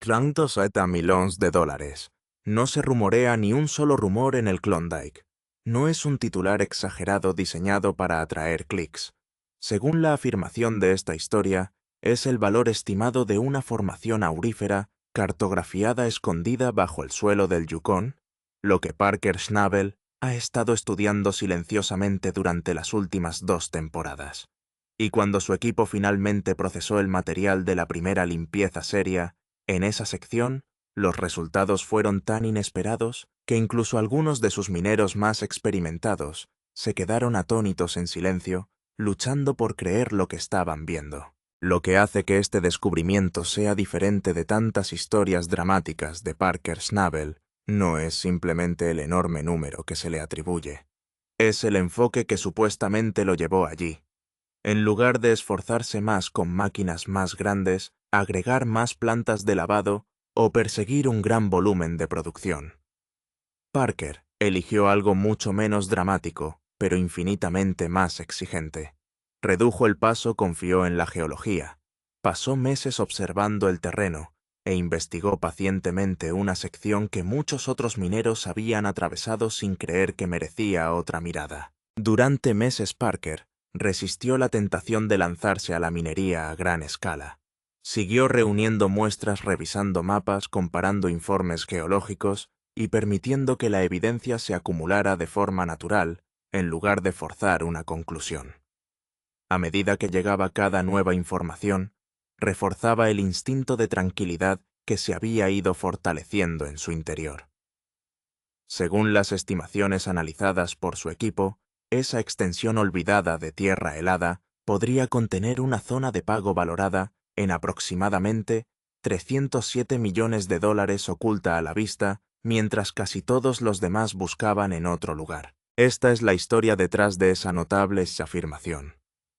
$30 millones. No se rumorea ni un solo rumor en el Klondike. No es un titular exagerado diseñado para atraer clics. Según la afirmación de esta historia, es el valor estimado de una formación aurífera cartografiada escondida bajo el suelo del Yukón, lo que Parker Schnabel ha estado estudiando silenciosamente durante las últimas 2 temporadas. Y cuando su equipo finalmente procesó el material de la primera limpieza seria, en esa sección, los resultados fueron tan inesperados que incluso algunos de sus mineros más experimentados se quedaron atónitos en silencio, luchando por creer lo que estaban viendo. Lo que hace que este descubrimiento sea diferente de tantas historias dramáticas de Parker Schnabel no es simplemente el enorme número que se le atribuye. Es el enfoque que supuestamente lo llevó allí. En lugar de esforzarse más con máquinas más grandes, agregar más plantas de lavado o perseguir un gran volumen de producción, Parker eligió algo mucho menos dramático, pero infinitamente más exigente. Redujo el paso, confió en la geología, pasó meses observando el terreno e investigó pacientemente una sección que muchos otros mineros habían atravesado sin creer que merecía otra mirada. Durante meses Parker resistió la tentación de lanzarse a la minería a gran escala. Siguió reuniendo muestras, revisando mapas, comparando informes geológicos y permitiendo que la evidencia se acumulara de forma natural, en lugar de forzar una conclusión. A medida que llegaba cada nueva información, reforzaba el instinto de tranquilidad que se había ido fortaleciendo en su interior. Según las estimaciones analizadas por su equipo, esa extensión olvidada de tierra helada podría contener una zona de pago valorada en aproximadamente $307 millones oculta a la vista, mientras casi todos los demás buscaban en otro lugar. Esta es la historia detrás de esa notable afirmación.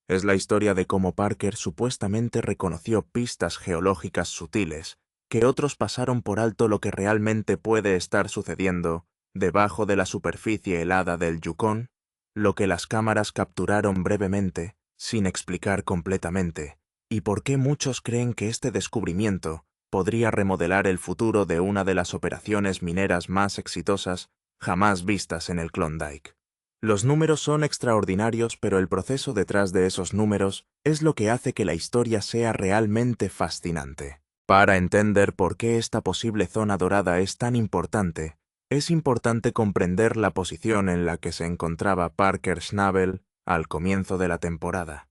Es la historia de cómo Parker supuestamente reconoció pistas geológicas sutiles, que otros pasaron por alto lo que realmente puede estar sucediendo debajo de la superficie helada del Yukón, lo que las cámaras capturaron brevemente, sin explicar completamente, y por qué muchos creen que este descubrimiento podría remodelar el futuro de una de las operaciones mineras más exitosas jamás vistas en el Klondike. Los números son extraordinarios, pero el proceso detrás de esos números es lo que hace que la historia sea realmente fascinante. Para entender por qué esta posible zona dorada es tan importante, es importante comprender la posición en la que se encontraba Parker Schnabel al comienzo de la temporada.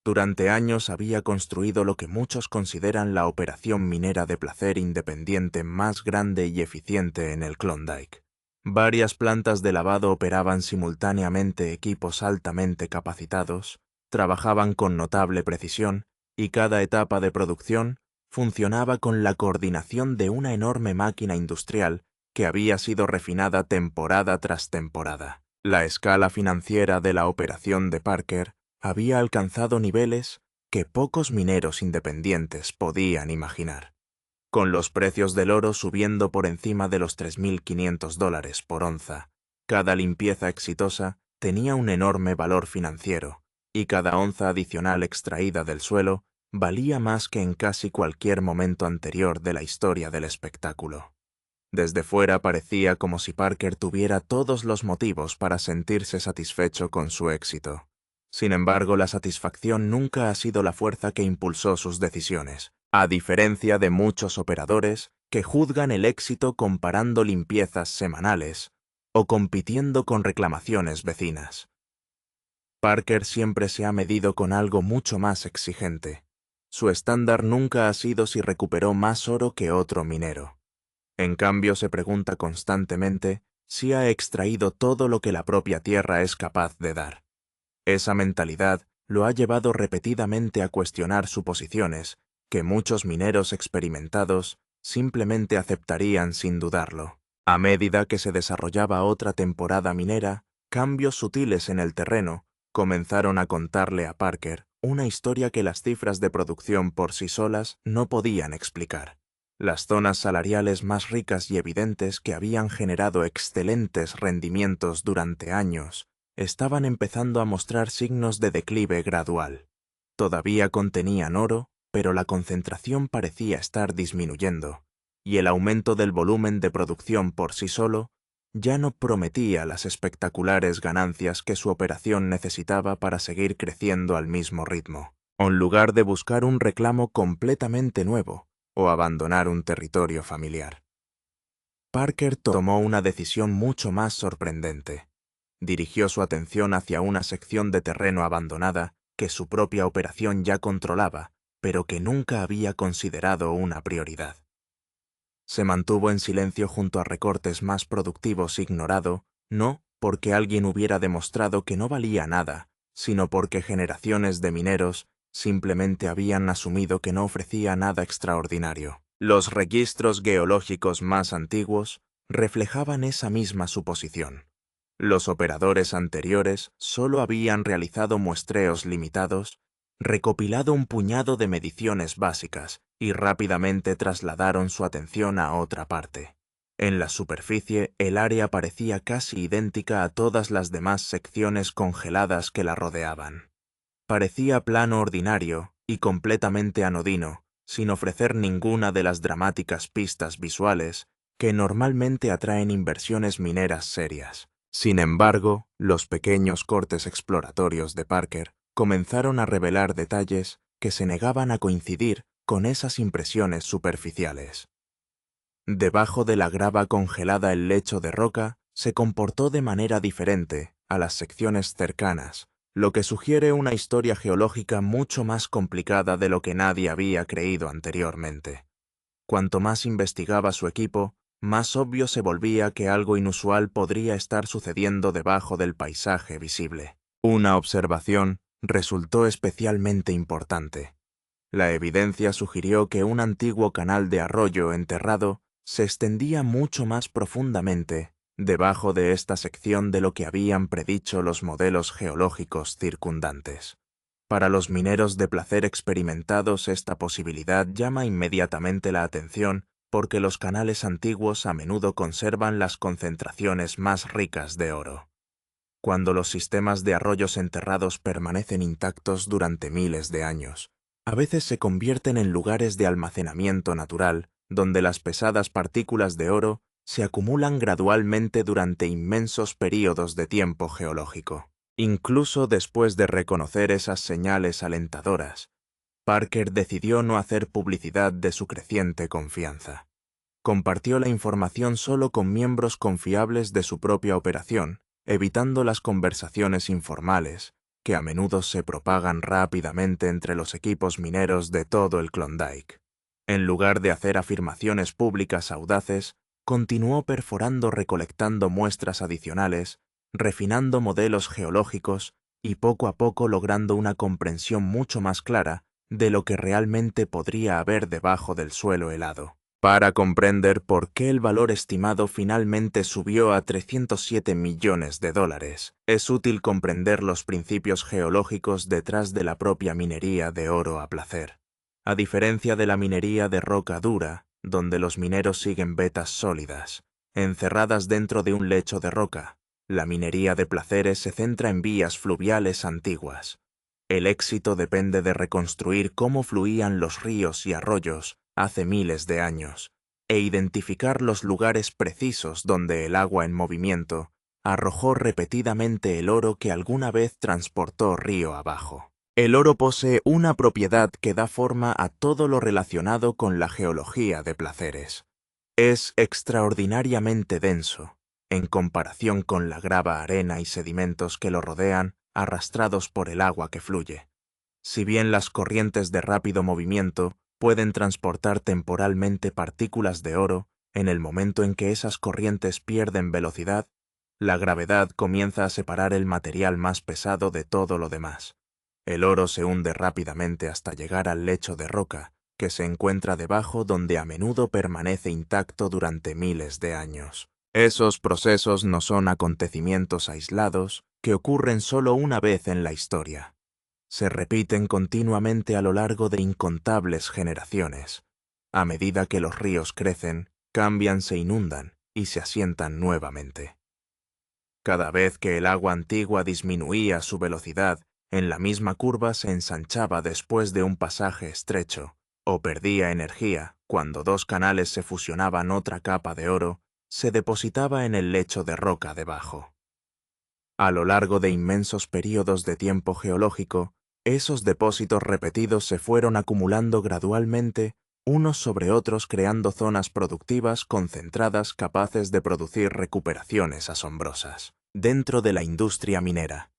Durante años había construido lo que muchos consideran la operación minera de placer independiente más grande y eficiente en el Klondike. Varias plantas de lavado operaban simultáneamente, equipos altamente capacitados, trabajaban con notable precisión y cada etapa de producción funcionaba con la coordinación de una enorme máquina industrial que había sido refinada temporada tras temporada. La escala financiera de la operación de Parker había alcanzado niveles que pocos mineros independientes podían imaginar. Con los precios del oro subiendo por encima de los $3.500 por onza, cada limpieza exitosa tenía un enorme valor financiero, y cada onza adicional extraída del suelo valía más que en casi cualquier momento anterior de la historia del espectáculo. Desde fuera parecía como si Parker tuviera todos los motivos para sentirse satisfecho con su éxito. Sin embargo, la satisfacción nunca ha sido la fuerza que impulsó sus decisiones, a diferencia de muchos operadores que juzgan el éxito comparando limpiezas semanales o compitiendo con reclamaciones vecinas. Parker siempre se ha medido con algo mucho más exigente. Su estándar nunca ha sido si recuperó más oro que otro minero. En cambio, se pregunta constantemente si ha extraído todo lo que la propia tierra es capaz de dar. Esa mentalidad lo ha llevado repetidamente a cuestionar suposiciones que muchos mineros experimentados simplemente aceptarían sin dudarlo. A medida que se desarrollaba otra temporada minera, cambios sutiles en el terreno comenzaron a contarle a Parker una historia que las cifras de producción por sí solas no podían explicar. Las zonas salariales más ricas y evidentes que habían generado excelentes rendimientos durante años estaban empezando a mostrar signos de declive gradual. Todavía contenían oro, pero la concentración parecía estar disminuyendo, y el aumento del volumen de producción por sí solo ya no prometía las espectaculares ganancias que su operación necesitaba para seguir creciendo al mismo ritmo. En lugar de buscar un reclamo completamente nuevo o abandonar un territorio familiar, Parker tomó una decisión mucho más sorprendente. Dirigió su atención hacia una sección de terreno abandonada que su propia operación ya controlaba, pero que nunca había considerado una prioridad. Se mantuvo en silencio junto a recortes más productivos ignorado, no porque alguien hubiera demostrado que no valía nada, sino porque generaciones de mineros simplemente habían asumido que no ofrecía nada extraordinario. Los registros geológicos más antiguos reflejaban esa misma suposición. Los operadores anteriores solo habían realizado muestreos limitados, recopilado un puñado de mediciones básicas y rápidamente trasladaron su atención a otra parte. En la superficie, el área parecía casi idéntica a todas las demás secciones congeladas que la rodeaban. Parecía plano ordinario y completamente anodino, sin ofrecer ninguna de las dramáticas pistas visuales que normalmente atraen inversiones mineras serias. Sin embargo, los pequeños cortes exploratorios de Parker comenzaron a revelar detalles que se negaban a coincidir con esas impresiones superficiales. Debajo de la grava congelada el lecho de roca se comportó de manera diferente a las secciones cercanas, lo que sugiere una historia geológica mucho más complicada de lo que nadie había creído anteriormente. Cuanto más investigaba su equipo, más obvio se volvía que algo inusual podría estar sucediendo debajo del paisaje visible. Una observación resultó especialmente importante. La evidencia sugirió que un antiguo canal de arroyo enterrado se extendía mucho más profundamente debajo de esta sección de lo que habían predicho los modelos geológicos circundantes. Para los mineros de placer experimentados, esta posibilidad llama inmediatamente la atención porque los canales antiguos a menudo conservan las concentraciones más ricas de oro. Cuando los sistemas de arroyos enterrados permanecen intactos durante miles de años, a veces se convierten en lugares de almacenamiento natural, donde las pesadas partículas de oro se acumulan gradualmente durante inmensos períodos de tiempo geológico. Incluso después de reconocer esas señales alentadoras, Parker decidió no hacer publicidad de su creciente confianza. Compartió la información solo con miembros confiables de su propia operación, evitando las conversaciones informales, que a menudo se propagan rápidamente entre los equipos mineros de todo el Klondike. En lugar de hacer afirmaciones públicas audaces, continuó perforando recolectando muestras adicionales, refinando modelos geológicos y poco a poco logrando una comprensión mucho más clara de lo que realmente podría haber debajo del suelo helado. Para comprender por qué el valor estimado finalmente subió a $307 millones, es útil comprender los principios geológicos detrás de la propia minería de oro a placer. A diferencia de la minería de roca dura, donde los mineros siguen vetas sólidas, encerradas dentro de un lecho de roca, la minería de placeres se centra en vías fluviales antiguas. El éxito depende de reconstruir cómo fluían los ríos y arroyos hace miles de años, e identificar los lugares precisos donde el agua en movimiento arrojó repetidamente el oro que alguna vez transportó río abajo. El oro posee una propiedad que da forma a todo lo relacionado con la geología de placeres. Es extraordinariamente denso, en comparación con la grava, arena y sedimentos que lo rodean, arrastrados por el agua que fluye. Si bien las corrientes de rápido movimiento pueden transportar temporalmente partículas de oro, en el momento en que esas corrientes pierden velocidad, la gravedad comienza a separar el material más pesado de todo lo demás. El oro se hunde rápidamente hasta llegar al lecho de roca, que se encuentra debajo, donde a menudo permanece intacto durante miles de años. Esos procesos no son acontecimientos aislados que ocurren solo una vez en la historia. Se repiten continuamente a lo largo de incontables generaciones. A medida que los ríos crecen, cambian, se inundan y se asientan nuevamente. Cada vez que el agua antigua disminuía su velocidad, en la misma curva se ensanchaba después de un pasaje estrecho, o perdía energía cuando dos canales se fusionaban otra capa de oro, se depositaba en el lecho de roca debajo. A lo largo de inmensos períodos de tiempo geológico, esos depósitos repetidos se fueron acumulando gradualmente unos sobre otros, creando zonas productivas concentradas capaces de producir recuperaciones asombrosas. Dentro de la industria minera,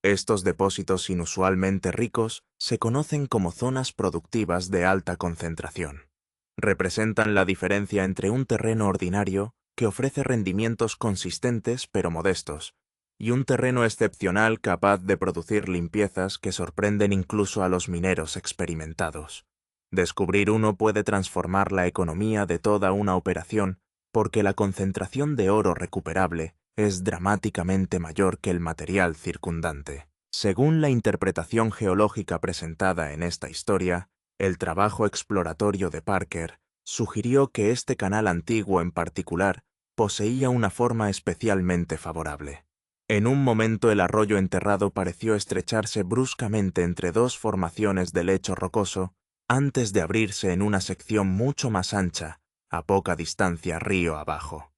estos depósitos inusualmente ricos se conocen como zonas productivas de alta concentración. Representan la diferencia entre un terreno ordinario, que ofrece rendimientos consistentes pero modestos, y un terreno excepcional capaz de producir limpiezas que sorprenden incluso a los mineros experimentados. Descubrir uno puede transformar la economía de toda una operación, porque la concentración de oro recuperable es dramáticamente mayor que el material circundante. Según la interpretación geológica presentada en esta historia, el trabajo exploratorio de Parker sugirió que este canal antiguo en particular poseía una forma especialmente favorable. En un momento el arroyo enterrado pareció estrecharse bruscamente entre dos formaciones de lecho rocoso, antes de abrirse en una sección mucho más ancha, a poca distancia río abajo.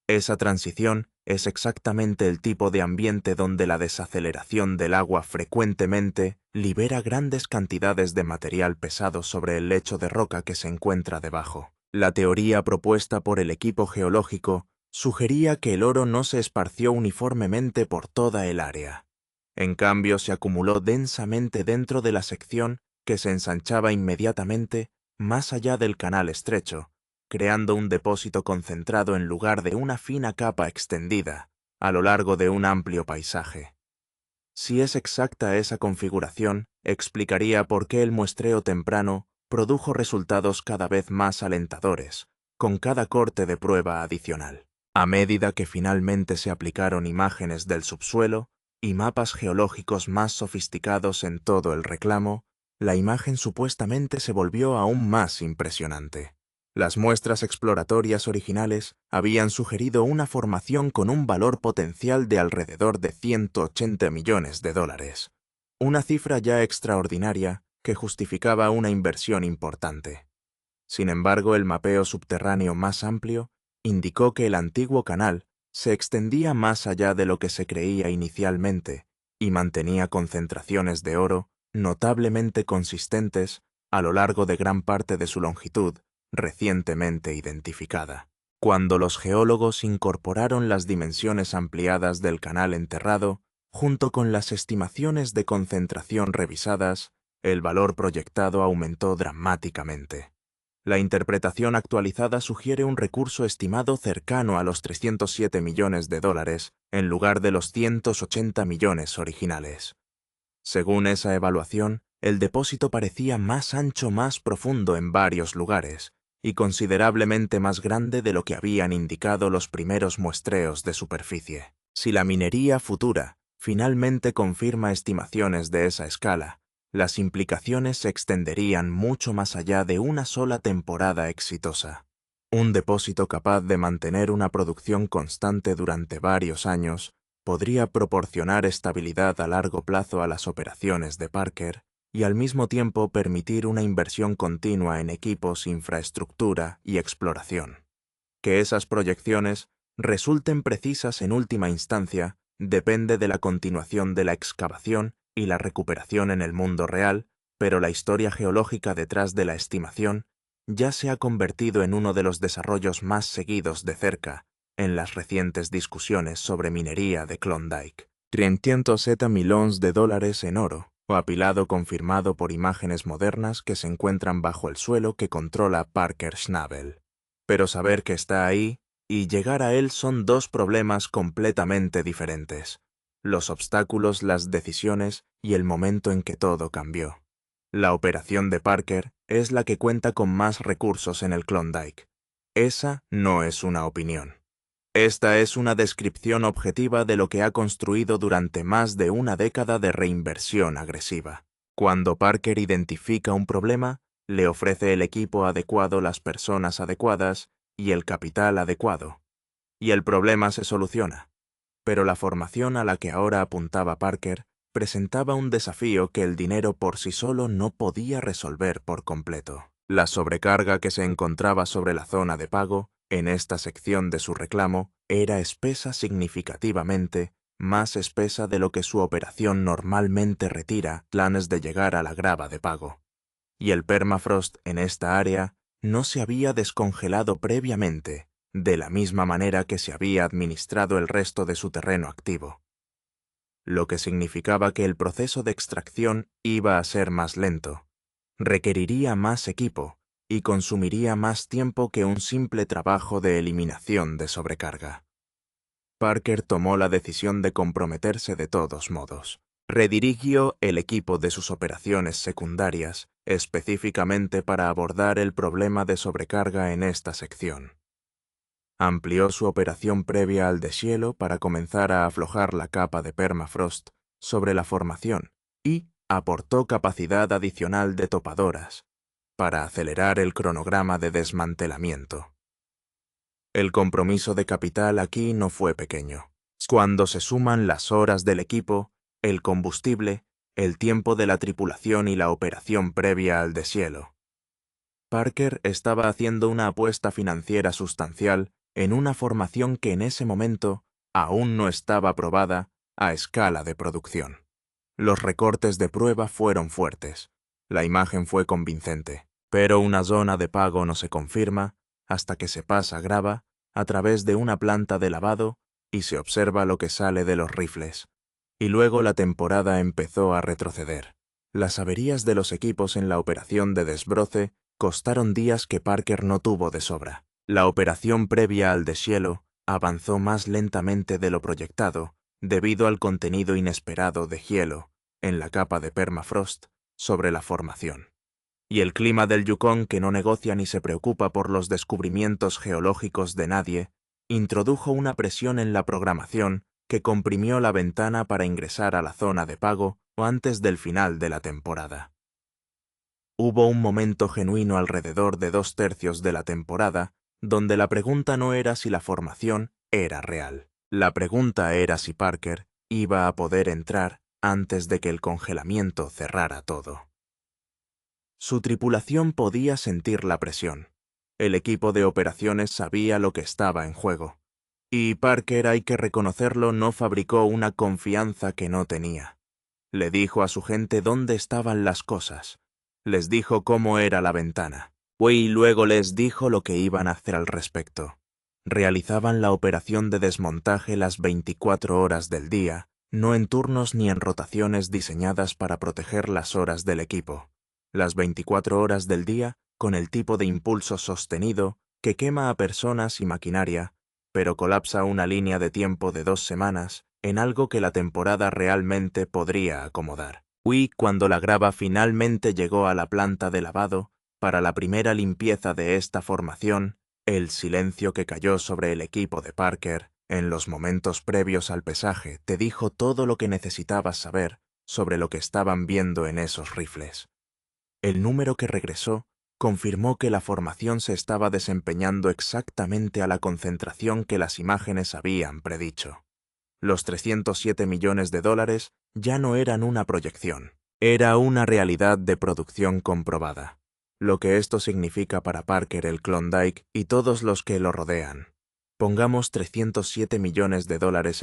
Esa transición es exactamente el tipo de ambiente donde la desaceleración del agua frecuentemente libera grandes cantidades de material pesado sobre el lecho de roca que se encuentra debajo. La teoría propuesta por el equipo geológico sugería que el oro no se esparció uniformemente por toda el área. En cambio, se acumuló densamente dentro de la sección que se ensanchaba inmediatamente más allá del canal estrecho, creando un depósito concentrado en lugar de una fina capa extendida a lo largo de un amplio paisaje. Si es exacta esa configuración, explicaría por qué el muestreo temprano produjo resultados cada vez más alentadores, con cada corte de prueba adicional. A medida que finalmente se aplicaron imágenes del subsuelo y mapas geológicos más sofisticados en todo el reclamo, la imagen supuestamente se volvió aún más impresionante. Las muestras exploratorias originales habían sugerido una formación con un valor potencial de alrededor de 180 millones de dólares, una cifra ya extraordinaria que justificaba una inversión importante. Sin embargo, el mapeo subterráneo más amplio indicó que el antiguo canal se extendía más allá de lo que se creía inicialmente y mantenía concentraciones de oro notablemente consistentes a lo largo de gran parte de su longitud recientemente identificada. Cuando los geólogos incorporaron las dimensiones ampliadas del canal enterrado, junto con las estimaciones de concentración revisadas, el valor proyectado aumentó dramáticamente. La interpretación actualizada sugiere un recurso estimado cercano a los 307 millones de dólares en lugar de los 180 millones originales. Según esa evaluación, el depósito parecía más ancho, más profundo en varios lugares, y considerablemente más grande de lo que habían indicado los primeros muestreos de superficie. Si la minería futura finalmente confirma estimaciones de esa escala, las implicaciones se extenderían mucho más allá de una sola temporada exitosa. Un depósito capaz de mantener una producción constante durante varios años podría proporcionar estabilidad a largo plazo a las operaciones de Parker y al mismo tiempo permitir una inversión continua en equipos, infraestructura y exploración. Que esas proyecciones resulten precisas en última instancia depende de la continuación de la excavación y la recuperación en el mundo real, pero la historia geológica detrás de la estimación ya se ha convertido en uno de los desarrollos más seguidos de cerca en las recientes discusiones sobre minería de Klondike. 307 millones de dólares en oro, o apilado confirmado por imágenes modernas que se encuentran bajo el suelo que controla Parker Schnabel. Pero saber que está ahí y llegar a él son dos problemas completamente diferentes: los obstáculos, las decisiones y el momento en que todo cambió. La operación de Parker es la que cuenta con más recursos en el Klondike. Esa no es una opinión. Esta es una descripción objetiva de lo que ha construido durante más de una década de reinversión agresiva. Cuando Parker identifica un problema, le ofrece el equipo adecuado, las personas adecuadas y el capital adecuado. Y el problema se soluciona. Pero la formación a la que ahora apuntaba Parker presentaba un desafío que el dinero por sí solo no podía resolver por completo. La sobrecarga que se encontraba sobre la zona de pago, en esta sección de su reclamo, era espesa significativamente, más espesa de lo que su operación normalmente retira planes de llegar a la grava de pago. Y el permafrost en esta área no se había descongelado previamente, de la misma manera que se había administrado el resto de su terreno activo, lo que significaba que el proceso de extracción iba a ser más lento, requeriría más equipo y consumiría más tiempo que un simple trabajo de eliminación de sobrecarga. Parker tomó la decisión de comprometerse de todos modos. Redirigió el equipo de sus operaciones secundarias específicamente para abordar el problema de sobrecarga en esta sección. Amplió su operación previa al deshielo para comenzar a aflojar la capa de permafrost sobre la formación y aportó capacidad adicional de topadoras para acelerar el cronograma de desmantelamiento. El compromiso de capital aquí no fue pequeño. Cuando se suman las horas del equipo, el combustible, el tiempo de la tripulación y la operación previa al deshielo. Parker estaba haciendo una apuesta financiera sustancial en una formación que en ese momento aún no estaba probada a escala de producción. Los recortes de prueba fueron fuertes. La imagen fue convincente, pero una zona de pago no se confirma hasta que se pasa grava a través de una planta de lavado y se observa lo que sale de los rifles. Y luego la temporada empezó a retroceder. Las averías de los equipos en la operación de desbroce costaron días que Parker no tuvo de sobra. La operación previa al deshielo avanzó más lentamente de lo proyectado debido al contenido inesperado de hielo en la capa de permafrost sobre la formación. Y el clima del Yukón, que no negocia ni se preocupa por los descubrimientos geológicos de nadie, introdujo una presión en la programación que comprimió la ventana para ingresar a la zona de pago antes del final de la temporada. Hubo un momento genuino alrededor de 2/3 de la temporada donde la pregunta no era si la formación era real. La pregunta era si Parker iba a poder entrar antes de que el congelamiento cerrara todo. Su tripulación podía sentir la presión. El equipo de operaciones sabía lo que estaba en juego. Y Parker, hay que reconocerlo, no fabricó una confianza que no tenía. Le dijo a su gente dónde estaban las cosas. Les dijo cómo era la ventana. Y luego les dijo lo que iban a hacer al respecto. Realizaban la operación de desmontaje las 24 horas del día, no en turnos ni en rotaciones diseñadas para proteger las horas del equipo. Las 24 horas del día con el tipo de impulso sostenido que quema a personas y maquinaria, pero colapsa una línea de tiempo de 2 semanas en algo que la temporada realmente podría acomodar. Cuando la grava finalmente llegó a la planta de lavado, para la primera limpieza de esta formación, el silencio que cayó sobre el equipo de Parker en los momentos previos al pesaje te dijo todo lo que necesitabas saber sobre lo que estaban viendo en esos rifles. El número que regresó confirmó que la formación se estaba desempeñando exactamente a la concentración que las imágenes habían predicho. Los $307 millones ya no eran una proyección, era una realidad de producción comprobada. Lo que esto significa para Parker el Klondike y todos los que lo rodean. Pongamos $307 millones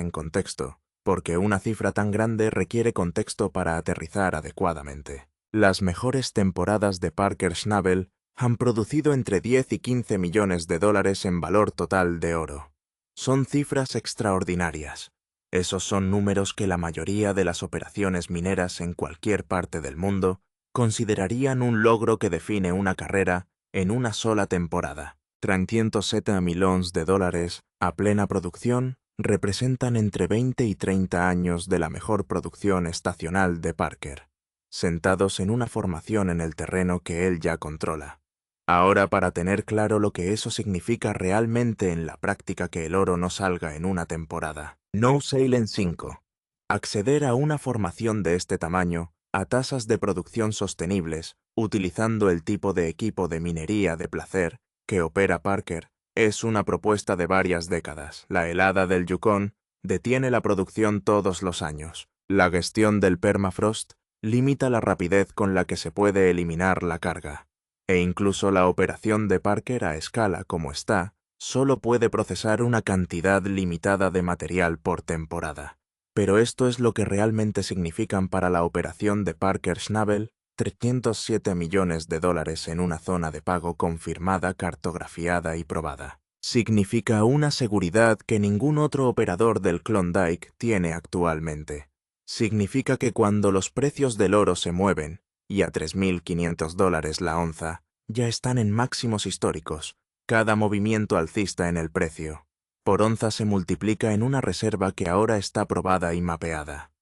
en contexto, porque una cifra tan grande requiere contexto para aterrizar adecuadamente. Las mejores temporadas de Parker Schnabel han producido entre 10 y 15 millones de dólares en valor total de oro. Son cifras extraordinarias. Esos son números que la mayoría de las operaciones mineras en cualquier parte del mundo considerarían un logro que define una carrera en una sola temporada. $307 millones a plena producción representan entre 20 y 30 años de la mejor producción estacional de Parker, sentados en una formación en el terreno que él ya controla. Ahora, para tener claro lo que eso significa realmente en la práctica, que el oro no salga en una temporada. No Sale en 5. Acceder a una formación de este tamaño a tasas de producción sostenibles, utilizando el tipo de equipo de minería de placer que opera Parker, es una propuesta de varias décadas. La helada del Yukón detiene la producción todos los años. La gestión del permafrost limita la rapidez con la que se puede eliminar la carga. e incluso la operación de Parker a escala como está, solo puede procesar una cantidad limitada de material por temporada. Pero esto es lo que realmente significan para la operación de Parker Schnabel 307 millones de dólares en una zona de pago confirmada, cartografiada y probada. Significa una seguridad que ningún otro operador del Klondike tiene actualmente. Significa que cuando los precios del oro se mueven, y a $3.500 la onza, ya están en máximos históricos, cada movimiento alcista en el precio por onza se multiplica en una reserva que ahora está probada y mapeada.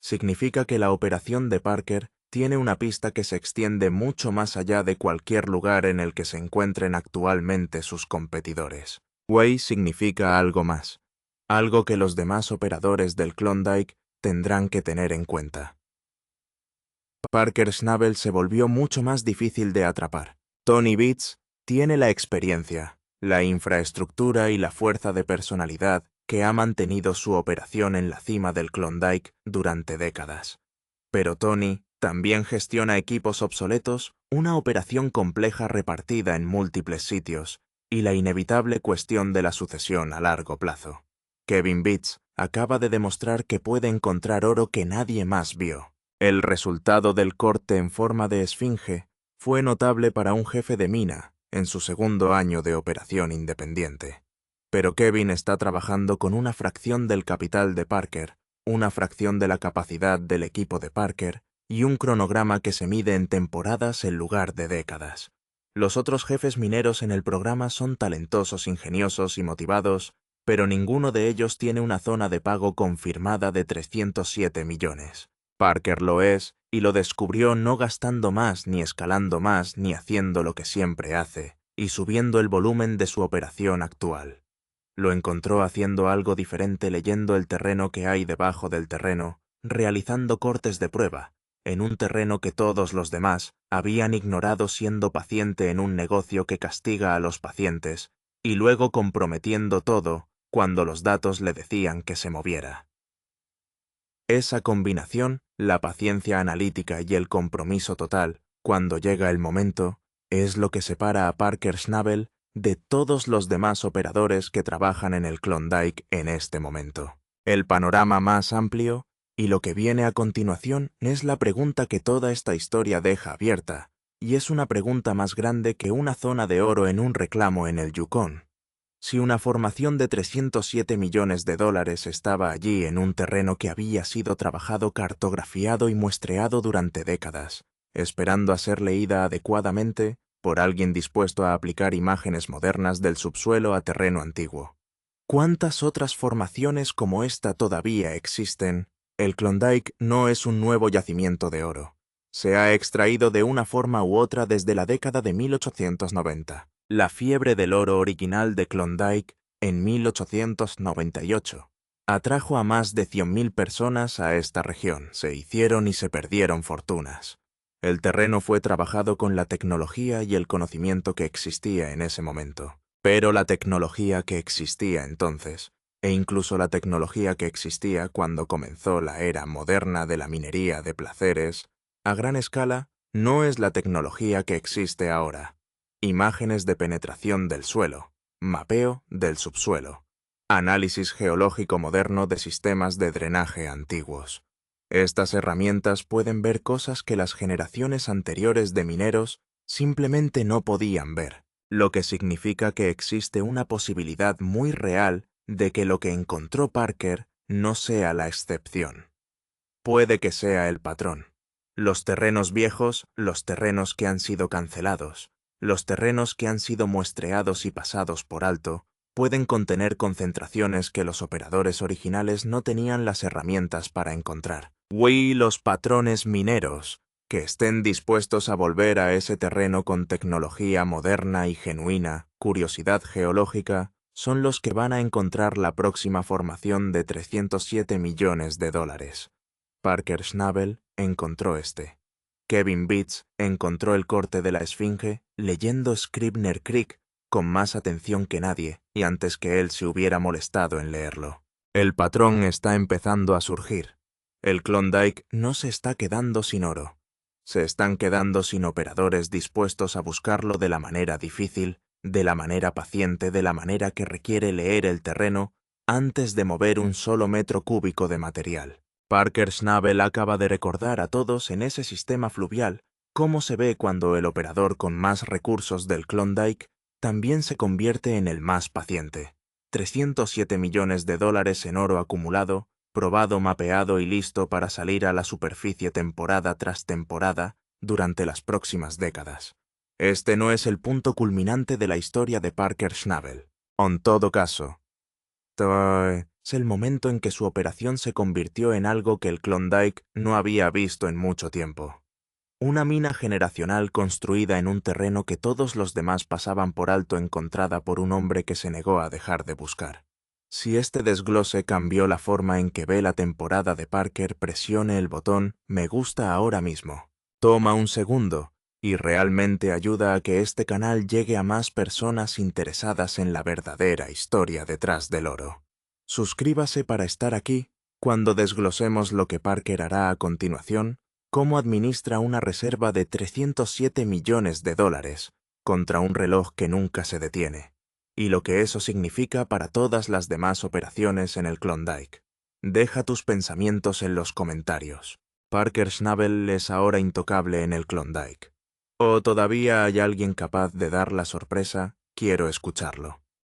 Significa que la operación de Parker tiene una pista que se extiende mucho más allá de cualquier lugar en el que se encuentren actualmente sus competidores. Way significa algo más, algo que los demás operadores del Klondike tendrán que tener en cuenta. Parker Schnabel se volvió mucho más difícil de atrapar. Tony Beats tiene la experiencia, la infraestructura y la fuerza de personalidad que ha mantenido su operación en la cima del Klondike durante décadas. Pero Tony también gestiona equipos obsoletos, una operación compleja repartida en múltiples sitios y la inevitable cuestión de la sucesión a largo plazo. Kevin Beats acaba de demostrar que puede encontrar oro que nadie más vio. El resultado del corte en forma de esfinge fue notable para un jefe de mina en su segundo año de operación independiente. Pero Kevin está trabajando con una fracción del capital de Parker, una fracción de la capacidad del equipo de Parker y un cronograma que se mide en temporadas en lugar de décadas. Los otros jefes mineros en el programa son talentosos, ingeniosos y motivados, pero ninguno de ellos tiene una zona de pago confirmada de 307 millones. Parker lo es, y lo descubrió no gastando más, ni escalando más, ni haciendo lo que siempre hace, y subiendo el volumen de su operación actual. Lo encontró haciendo algo diferente leyendo el terreno que hay debajo del terreno, realizando cortes de prueba, en un terreno que todos los demás habían ignorado siendo paciente en un negocio que castiga a los pacientes, y luego comprometiendo todo cuando los datos le decían que se moviera. Esa combinación, la paciencia analítica y el compromiso total, cuando llega el momento, es lo que separa a Parker Schnabel de todos los demás operadores que trabajan en el Klondike en este momento. El panorama más amplio, y lo que viene a continuación es la pregunta que toda esta historia deja abierta, y es una pregunta más grande que una zona de oro en un reclamo en el Yukon. Si una formación de 307 millones de dólares estaba allí en un terreno que había sido trabajado, cartografiado y muestreado durante décadas, esperando a ser leída adecuadamente por alguien dispuesto a aplicar imágenes modernas del subsuelo a terreno antiguo. ¿Cuántas otras formaciones como esta todavía existen? El Klondike no es un nuevo yacimiento de oro. Se ha extraído de una forma u otra desde la década de 1890. La fiebre del oro original de Klondike, en 1898, atrajo a más de 100.000 personas a esta región. Se hicieron y se perdieron fortunas. El terreno fue trabajado con la tecnología y el conocimiento que existía en ese momento. Pero la tecnología que existía entonces, e incluso la tecnología que existía cuando comenzó la era moderna de la minería de placeres, a gran escala, no es la tecnología que existe ahora. Imágenes de penetración del suelo, mapeo del subsuelo, análisis geológico moderno de sistemas de drenaje antiguos. Estas herramientas pueden ver cosas que las generaciones anteriores de mineros simplemente no podían ver, lo que significa que existe una posibilidad muy real de que lo que encontró Parker no sea la excepción. Puede que sea el patrón. Los terrenos viejos, los terrenos que han sido cancelados, los terrenos que han sido muestreados y pasados por alto, pueden contener concentraciones que los operadores originales no tenían las herramientas para encontrar. Los patrones mineros, que estén dispuestos a volver a ese terreno con tecnología moderna y genuina, curiosidad geológica, son los que van a encontrar la próxima formación de 307 millones de dólares. Parker Schnabel encontró este. Kevin Beats encontró el corte de la esfinge leyendo Scribner Creek con más atención que nadie y antes que él se hubiera molestado en leerlo. El patrón está empezando a surgir. El Klondike no se está quedando sin oro. Se están quedando sin operadores dispuestos a buscarlo de la manera difícil, de la manera paciente, de la manera que requiere leer el terreno antes de mover un solo metro cúbico de material. Parker Schnabel acaba de recordar a todos en ese sistema fluvial cómo se ve cuando el operador con más recursos del Klondike también se convierte en el más paciente. 307 millones de dólares en oro acumulado, probado, mapeado y listo para salir a la superficie temporada tras temporada durante las próximas décadas. Este no es el punto culminante de la historia de Parker Schnabel. En todo caso, es el momento en que su operación se convirtió en algo que el Klondike no había visto en mucho tiempo. Una mina generacional construida en un terreno que todos los demás pasaban por alto, encontrada por un hombre que se negó a dejar de buscar. Si este desglose cambió la forma en que ve la temporada de Parker, presione el botón "Me gusta" ahora mismo. Toma un segundo y realmente ayuda a que este canal llegue a más personas interesadas en la verdadera historia detrás del oro. Suscríbase para estar aquí cuando desglosemos lo que Parker hará a continuación, cómo administra una reserva de 307 millones de dólares contra un reloj que nunca se detiene, y lo que eso significa para todas las demás operaciones en el Klondike. Deja tus pensamientos en los comentarios. ¿Parker Schnabel es ahora intocable en el Klondike? ¿O todavía hay alguien capaz de dar la sorpresa? Quiero escucharlo.